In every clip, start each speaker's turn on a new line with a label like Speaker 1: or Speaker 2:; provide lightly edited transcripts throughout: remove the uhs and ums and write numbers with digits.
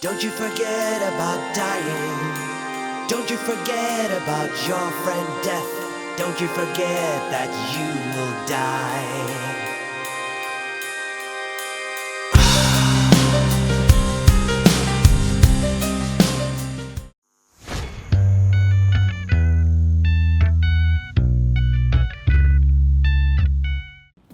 Speaker 1: Don't you forget about dying. Don't you forget about your friend death. Don't you forget that you will die.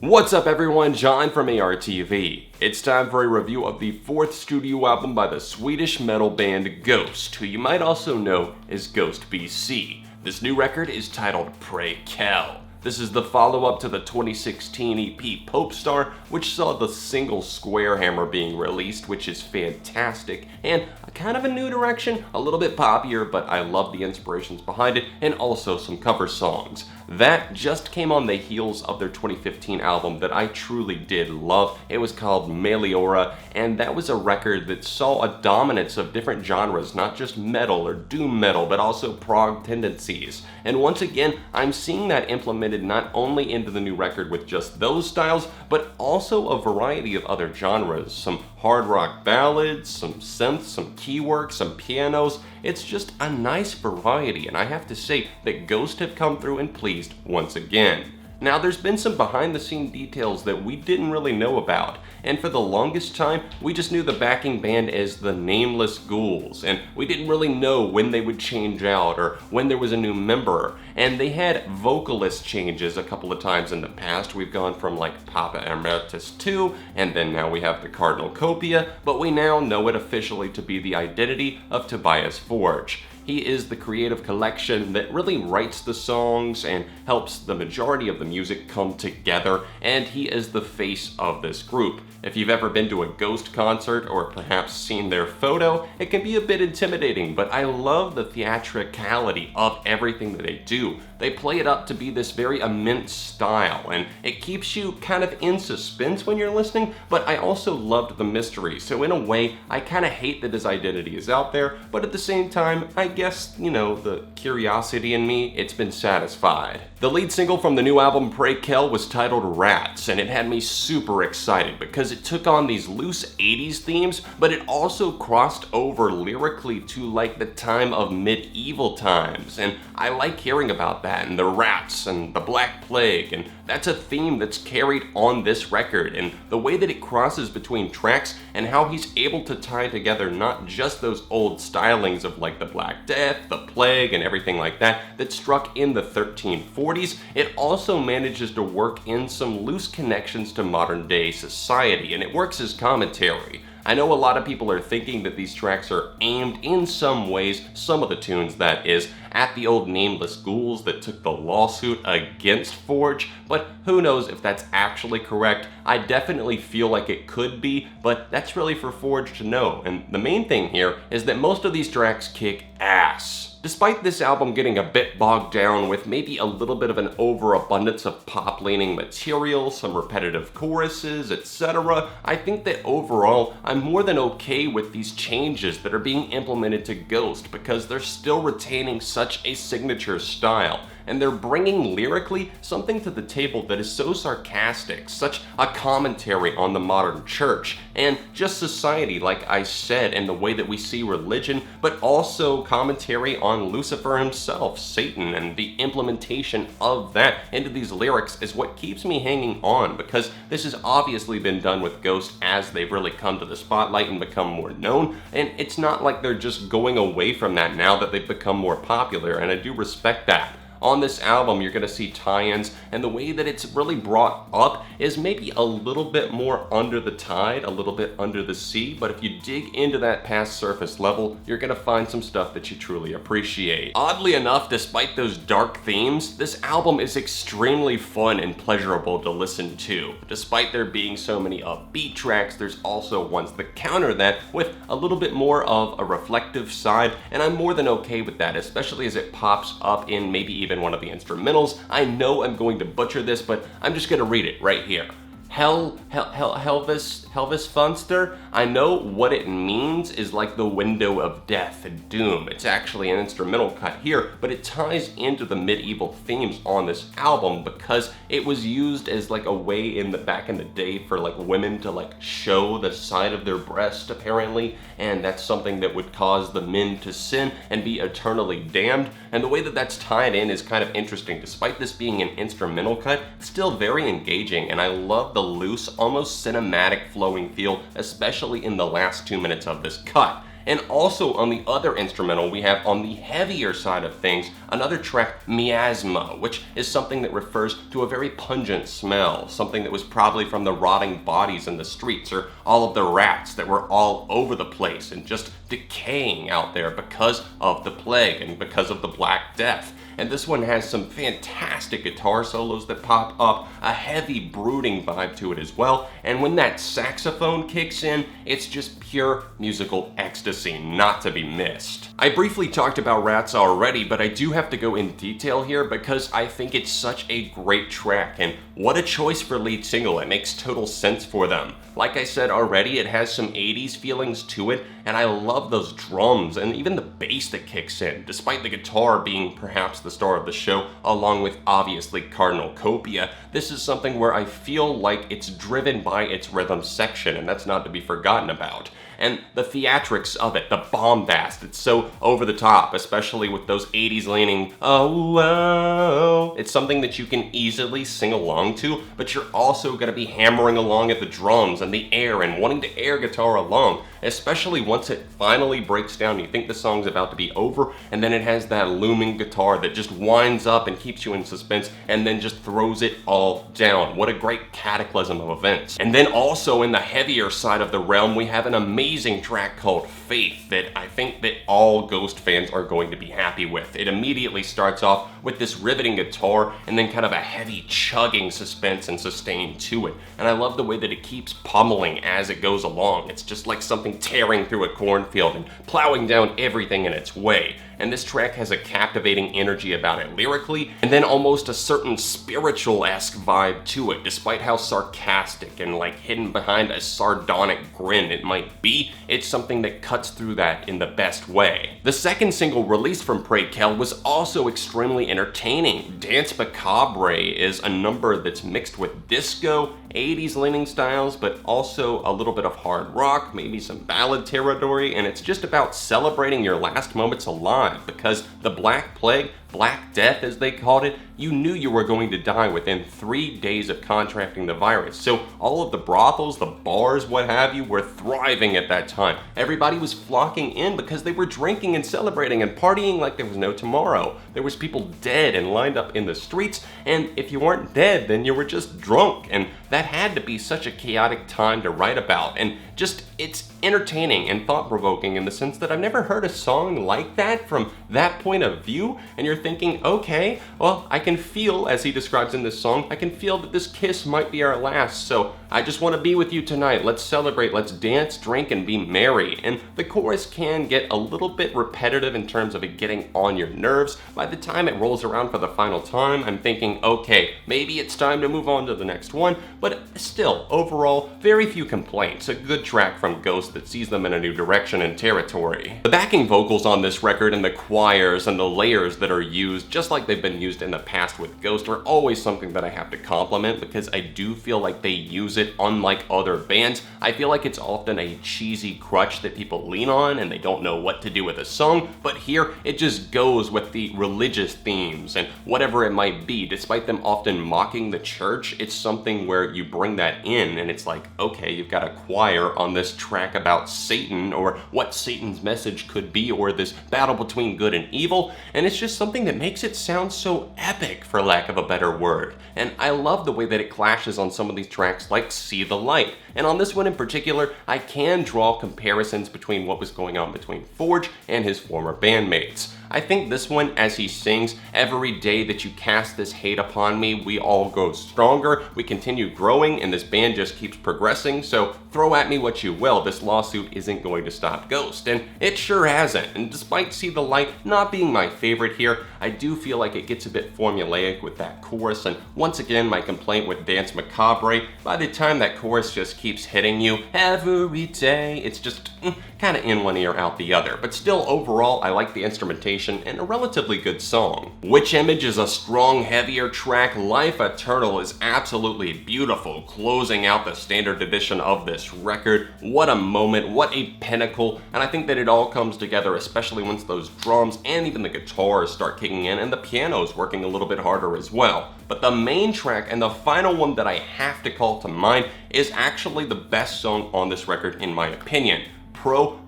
Speaker 2: What's up everyone, John from ARTV. It's time for a review of the fourth studio album by the Swedish metal band Ghost, who you might also know as Ghost BC. This new record is titled Prequelle. This is the follow-up to the 2016 EP Popestar, which saw the single Square Hammer being released, which is fantastic, and kind of a new direction, a little bit poppier, but I love the inspirations behind it, and also some cover songs. That just came on the heels of their 2015 album that I truly did love. It was called Memoria, and that was a record that saw a dominance of different genres, not just metal or doom metal, but also prog tendencies. And once again, I'm seeing that implemented not only into the new record with just those styles, but also a variety of other genres. Some hard rock ballads, some synths, some keywork, some pianos. It's just a nice variety, and I have to say that Ghost have come through and pleased once again. Now, there's been some behind-the-scene details that we didn't really know about, and for the longest time, we just knew the backing band as the Nameless Ghouls, and we didn't really know when they would change out or when there was a new member. And they had vocalist changes a couple of times in the past. We've gone from like Papa Emeritus 2, and then now we have the Cardinal Copia, but we now know it officially to be the identity of Tobias Forge. He is the creative collection that really writes the songs and helps the majority of the music come together, and he is the face of this group. If you've ever been to a Ghost concert or perhaps seen their photo, it can be a bit intimidating, but I love the theatricality of everything that they do. They play it up to be this very immense style, and it keeps you kind of in suspense when you're listening, but I also loved the mystery. So in a way, I kind of hate that his identity is out there, but at the same time, I guess, you know, the curiosity in me, it's been satisfied. The lead single from the new album Prequel was titled Rats, and it had me super excited because it took on these loose 80s themes, but it also crossed over lyrically to like the time of medieval times, and I like hearing about that, and the rats and the Black Plague, and that's a theme that's carried on this record, and the way that it crosses between tracks and how he's able to tie together not just those old stylings of like the Black Death, the Plague, and everything like that that struck in the 1340s, it also manages to work in some loose connections to modern day society, and it works as commentary. I know a lot of people are thinking that these tracks are aimed in some ways, some of the tunes that is, at the old Nameless Ghouls that took the lawsuit against Forge, but who knows if that's actually correct. I definitely feel like it could be, but that's really for Forge to know, and the main thing here is that most of these tracks kick ass. Despite this album getting a bit bogged down with maybe a little bit of an overabundance of pop-leaning material, some repetitive choruses, etc., I think that overall I'm more than okay with these changes that are being implemented to Ghost because they're still retaining such a signature style, and they're bringing lyrically something to the table that is so sarcastic, such a commentary on the modern church, and just society, like I said, and the way that we see religion, but also commentary on Lucifer himself, Satan, and the implementation of that into these lyrics is what keeps me hanging on, because this has obviously been done with Ghost as they've really come to the spotlight and become more known, and it's not like they're just going away from that now that they've become more popular, and I do respect that. On this album, you're going to see tie-ins, and the way that it's really brought up is maybe a little bit more under the tide, a little bit under the sea, but if you dig into that past surface level, you're going to find some stuff that you truly appreciate. Oddly enough, despite those dark themes, this album is extremely fun and pleasurable to listen to. Despite there being so many upbeat tracks, there's also ones that counter that with a little bit more of a reflective side, and I'm more than okay with that, especially as it pops up in maybe even one of the instrumentals. I know I'm going to butcher this, but I'm just going to read it right here. Helvetesfönster. I know what it means is like the window of death and doom. It's actually an instrumental cut here, but it ties into the medieval themes on this album because it was used as like a way back in the day for like women to like show the side of their breast apparently, and that's something that would cause the men to sin and be eternally damned. And the way that that's tied in is kind of interesting. Despite this being an instrumental cut, it's still very engaging, and I love the loose, almost cinematic flowing feel, especially in the last 2 minutes of this cut. And also on the other instrumental, we have on the heavier side of things, another track, Miasma, which is something that refers to a very pungent smell, something that was probably from the rotting bodies in the streets, or all of the rats that were all over the place and just decaying out there because of the plague and because of the Black Death. And this one has some fantastic guitar solos that pop up, a heavy brooding vibe to it as well, and when that saxophone kicks in, it's just pure musical ecstasy, not to be missed. I briefly talked about rats already, but I do have to go in detail here because I think it's such a great track, and what a choice for lead single. It makes total sense for them. Like I said already, it has some 80s feelings to it, and I love those drums and even the bass that kicks in, despite the guitar being perhaps the star of the show, along with obviously Cardinal Copia. This is something where I feel like it's driven by its rhythm section, and that's not to be forgotten about. And the theatrics of it, the bombast, it's so over the top, especially with those 80s leaning, oh, oh. It's something that you can easily sing along to, but you're also going to be hammering along at the drums and the air and wanting to air guitar along, especially once it finally breaks down. You think the song's about to be over, and then it has that looming guitar that just winds up and keeps you in suspense and then just throws it all down. What a great cataclysm of events. And then also in the heavier side of the realm, we have an amazing track called Faith that I think that all Ghost fans are going to be happy with. It immediately starts off with this riveting guitar and then kind of a heavy chugging suspense and sustain to it. And I love the way that it keeps pummeling as it goes along. It's just like something tearing through a cornfield and plowing down everything in its way. And this track has a captivating energy about it lyrically, and then almost a certain spiritual-esque vibe to it, despite how sarcastic and like hidden behind a sardonic grin it might be. It's something that cuts through that in the best way. The second single released from Prequelle was also extremely entertaining. Dance Macabre is a number that's mixed with disco, 80s leaning styles, but also a little bit of hard rock, maybe some ballad territory, and it's just about celebrating your last moments alive, because the Black Plague, Black Death as they called it, you knew you were going to die within 3 days of contracting the virus. So all of the brothels, the bars, what have you, were thriving at that time. Everybody was flocking in because they were drinking and celebrating and partying like there was no tomorrow. There was people dead and lined up in the streets, and if you weren't dead, then you were just drunk, and that had to be such a chaotic time to write about. And just, it's entertaining and thought-provoking in the sense that I've never heard a song like that from that point of view, and you're thinking, okay, well, I can feel, as he describes in this song, I can feel that this kiss might be our last, so I just want to be with you tonight. Let's celebrate, let's dance, drink, and be merry. And the chorus can get a little bit repetitive in terms of it getting on your nerves. By the time it rolls around for the final time, I'm thinking, okay, maybe it's time to move on to the next one, but still, overall, very few complaints. A good track from Ghost that sees them in a new direction and territory. The backing vocals on this record and the choirs and the layers that are used, just like they've been used in the past with Ghost, are always something that I have to compliment because I do feel like they use it unlike other bands. I feel like it's often a cheesy crutch that people lean on and they don't know what to do with a song, but here it just goes with the religious themes and whatever it might be. Despite them often mocking the church, it's something where you bring that in and it's like, okay, you've got a choir on this track about Satan or what Satan's message could be, or this battle between good and evil, and it's just something that makes it sound so epic, for lack of a better word. And I love the way that it clashes on some of these tracks like See the Light. And on this one in particular, I can draw comparisons between what was going on between Forge and his former bandmates. I think this one, as he sings, every day that you cast this hate upon me, we all grow stronger, we continue growing, and this band just keeps progressing, so throw at me what you will, this lawsuit isn't going to stop Ghost. And it sure hasn't, and despite See the Light not being my favorite here, I do feel like it gets a bit formulaic with that chorus, and once again my complaint with Dance Macabre, by the time that chorus just keeps hitting you every day, it's just kind of in one ear out the other. But still, overall, I like the instrumentation and a relatively good song. Witch Image is a strong, heavier track. Life Eternal is absolutely beautiful, closing out the standard edition of this record. What a moment, what a pinnacle, and I think that it all comes together, especially once those drums and even the guitars start kicking in and the piano's working a little bit harder as well. But the main track and the final one that I have to call to mind is actually the best song on this record in my opinion.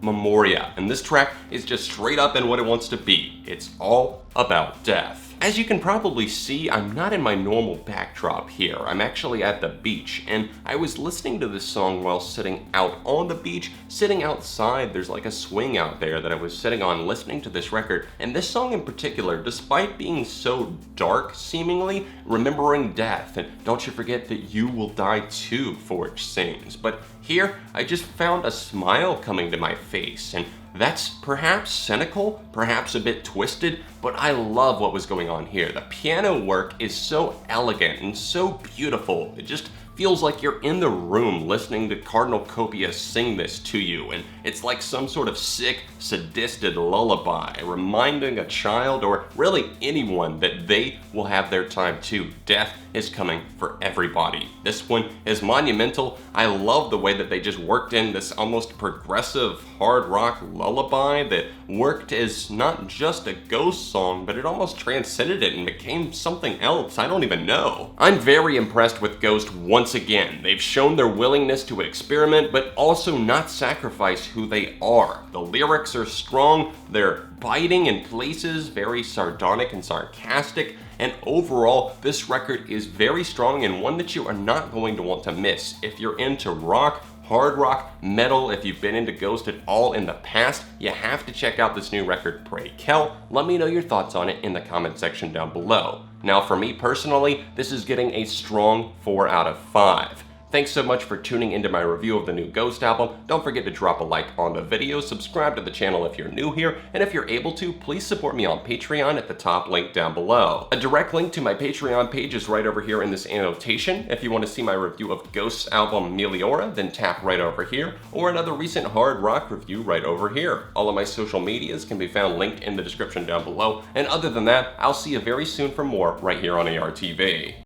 Speaker 2: Memoria, and this track is just straight up in what it wants to be. It's all about death. As you can probably see, I'm not in my normal backdrop here. I'm actually at the beach, and I was listening to this song while sitting out on the beach, sitting outside. There's like a swing out there that I was sitting on listening to this record, and this song in particular, despite being so dark seemingly, remembering death, and don't you forget that you will die too, Forge sings. But here, I just found a smile coming to my face, and that's perhaps cynical, perhaps a bit twisted, but I love what was going on here. The piano work is so elegant and so beautiful. It just feels like you're in the room listening to Cardinal Copia sing this to you, and it's like some sort of sick, sadistic lullaby, reminding a child or really anyone that they will have their time too. Death is coming for everybody. This one is monumental. I love the way that they just worked in this almost progressive hard rock lullaby that worked as not just a Ghost song, but it almost transcended it and became something else. I don't even know. I'm very impressed with Ghost once again. They've shown their willingness to experiment, but also not sacrifice who they are. The lyrics are strong, they're biting in places, very sardonic and sarcastic, and overall, this record is very strong and one that you are not going to want to miss. If you're into rock, hard rock, metal, if you've been into Ghost at all in the past, you have to check out this new record, Prequelle. Let me know your thoughts on it in the comment section down below. Now for me personally, this is getting a strong 4 out of 5. Thanks so much for tuning into my review of the new Ghost album. Don't forget to drop a like on the video, subscribe to the channel if you're new here, and if you're able to, please support me on Patreon at the top link down below. A direct link to my Patreon page is right over here in this annotation. If you want to see my review of Ghost's album Memoria, then tap right over here, or another recent hard rock review right over here. All of my social medias can be found linked in the description down below, and other than that, I'll see you very soon for more right here on ARTV.